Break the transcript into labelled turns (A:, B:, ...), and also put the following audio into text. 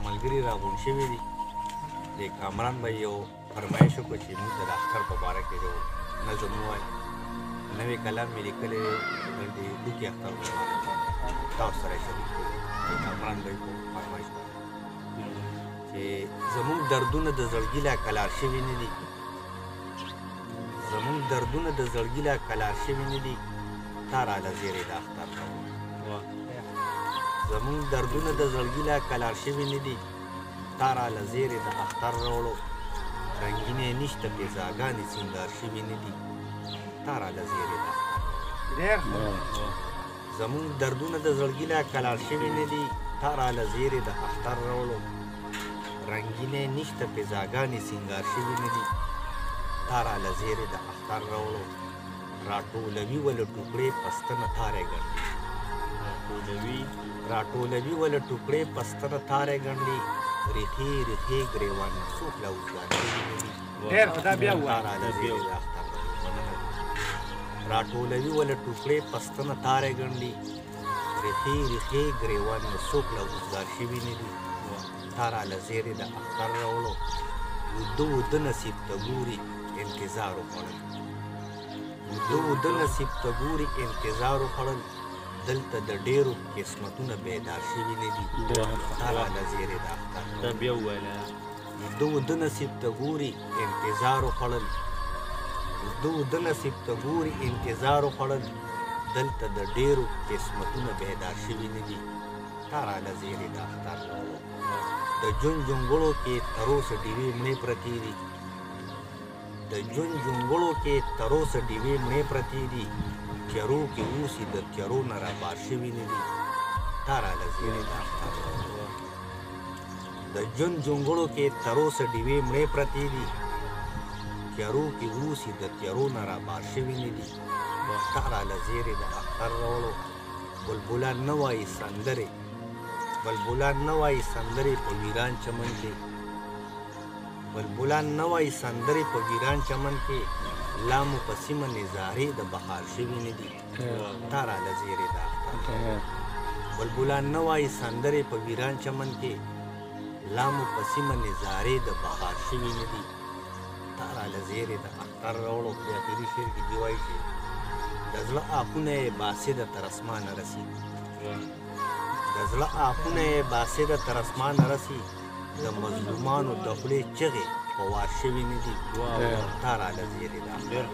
A: ملګري راغونډ شوي دي. د کامران به یو فرمایش وکړو چې موږ ته د اختر په باره کې یو نظم ووایي. نوی کلام مې لیکلی دی د دوکي اختر په باره کې، تاسو سره یې شریک کړو. د کامران به یې په فرمایش باندې چې زموږ دردونه د زړګي لا کلار شوي نه دي، زموږ دردونه د زړګي لا کلار شوي نه دي، تا راله زیری د اختر راوړو. زموږ دردونه د زړګي لا کلار شوي نه دي، تا راله زیری د اختر راوړو. رنګینې نشته پیزاګانې سینګار شوي نه دي، تا راله زیری د اختر راوړو. زموږ دردونه د زړګي لا کلار شوي نه دي، تا راله زیری د اختر راوړو. رنګینې نشته پیزاګانې سینګار شوي نه دي، تا راله زیری د اختر راوړو. راټولوي وله ټوکړې پستنه تارې ګڼلي، راټولوي وله ټوکړې پستنه تارې ګڼلي. ریښې ریښې ګریوان څوک لا اوسګار شوي نه دي، تا راله زیری د اختر راوړو. راټولوي وله ټوکړې پستنه تارې ګڼلي. ریښې ریښې ګریوان څوک لا اوسګار شوي نه دي، تا راله زیری د اختر راوړو. وده وده نصیب ته ګوري انتظار وخوړل، وده وده نصیب ته ګوري انتظار وخوړل. دلته د ډېرو قسمتونه بیدار شوي نه دي، تا راله زیری د اختر راوړو. وده وده نصیب ته ګوري انتظار وخوړل، وده وده نصیب ته ګوري انتظار وخوړل. دلته د ډېرو قسمتونه بیدار شوي نه دي، تا راله زیری د اختر راوړو. د ژوند جونګړو کې تر اوسه ډیوې مړې پرتې دي، د ژوند جونګړو کې تر اوسه ډیوې مړې پرتې دي. تیارو کې اوسي د تیارو نه رابار شوي نه دي، تا راله زیری د اختر راوړو. د ژوند جونګړو کې تر اوسه ډیوې مړې پرتې دي، تیارو کې اوسي د تیارو نه رابار شوي نه دي، تا راله زیری د اختر راوړو. بلبلان نه وایي سندرې، بلبلان نه وایي سندرې په ویران چمن کې، بلبلان نه وایي سندرې په ویران چمن کې. لا مو په سیمه نظارې د بهار شوي نه دي، تا راله زیری د اختر. بلبلان نه وایي سندرې په ویران چمن کې، لا مو په سیمه نظارې د بهار شوي نه دي، تا راله زیری د اختر راوړو. په اخري شعر کې دې وایي چې د زړه آهونه یې باسده تر اسمانه رسي، د زړه آهونه یې باسده تر اسمانه رسي. د مظلومانو د خولې چغې په وار شوي نه دي، تا راله زیری د اختر.